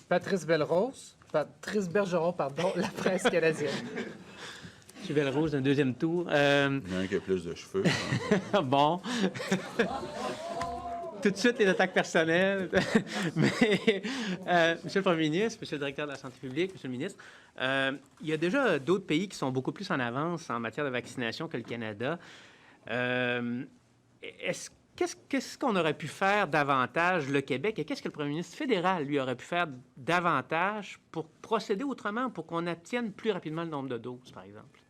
Patrice Bergeron, pardon, La Presse canadienne. M. Belrose, un deuxième tour. Il y en a un qui a plus de cheveux. Bon. Tout de suite, les attaques personnelles. Mais, Monsieur le Premier ministre, Monsieur le directeur de la santé publique, Monsieur le ministre, il y a déjà d'autres pays qui sont beaucoup plus en avance en matière de vaccination que le Canada. Qu'est-ce qu'on aurait pu faire davantage, le Québec, et qu'est-ce que le premier ministre fédéral, lui, aurait pu faire davantage pour procéder autrement, pour qu'on obtienne plus rapidement le nombre de doses, par exemple?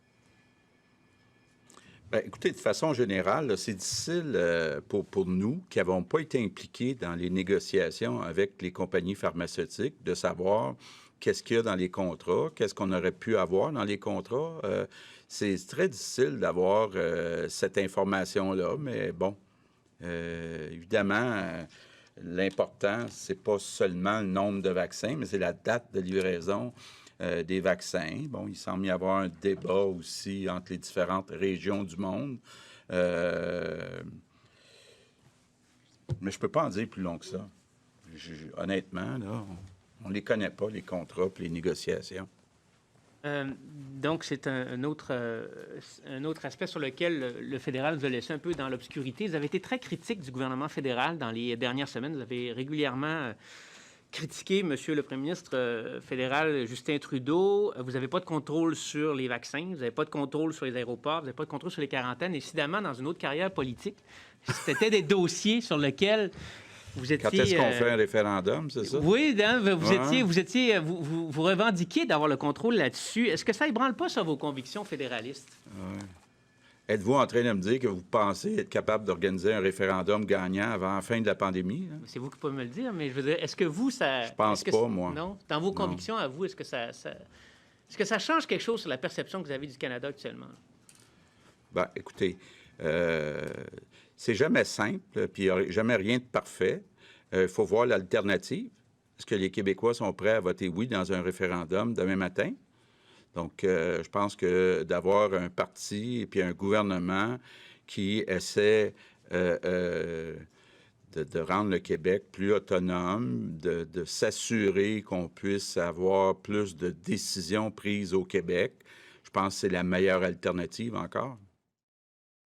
Bien, écoutez, de façon générale, là, c'est difficile pour nous qui n'avons pas été impliqués dans les négociations avec les compagnies pharmaceutiques de savoir qu'est-ce qu'il y a dans les contrats, qu'est-ce qu'on aurait pu avoir dans les contrats. C'est très difficile d'avoir cette information-là, mais bon, évidemment, l'important, c'est pas seulement le nombre de vaccins, mais c'est la date de livraison des vaccins. Bon, il semble y avoir un débat aussi entre les différentes régions du monde. Mais je ne peux pas en dire plus long que ça. Honnêtement, là, on ne les connaît pas, les contrats et les négociations. Donc, c'est un autre aspect sur lequel le fédéral nous a laissé un peu dans l'obscurité. Vous avez été très critique du gouvernement fédéral dans les dernières semaines. Vous avez régulièrement critiqué Monsieur le Premier ministre fédéral Justin Trudeau. Vous n'avez pas de contrôle sur les vaccins, vous n'avez pas de contrôle sur les aéroports, vous n'avez pas de contrôle sur les quarantaines. Évidemment, dans une autre carrière politique, c'était des dossiers sur lesquels vous étiez... Quand est-ce qu'on fait un référendum, c'est ça? Oui, vous revendiquiez d'avoir le contrôle là-dessus. Est-ce que ça ne ébranle pas sur vos convictions fédéralistes? Ouais. Êtes-vous en train de me dire que vous pensez être capable d'organiser un référendum gagnant avant la fin de la pandémie? Hein? C'est vous qui pouvez me le dire, mais je veux dire, est-ce que vous, ça... Je pense pas, moi. Non? Dans vos convictions à vous, est-ce que ça change quelque chose sur la perception que vous avez du Canada actuellement? Bien, écoutez, c'est jamais simple, puis il n'y a jamais rien de parfait. Il faut voir l'alternative. Est-ce que les Québécois sont prêts à voter oui dans un référendum demain matin? Donc, je pense que d'avoir un parti et puis un gouvernement qui essaie de rendre le Québec plus autonome, de s'assurer qu'on puisse avoir plus de décisions prises au Québec, je pense que c'est la meilleure alternative encore.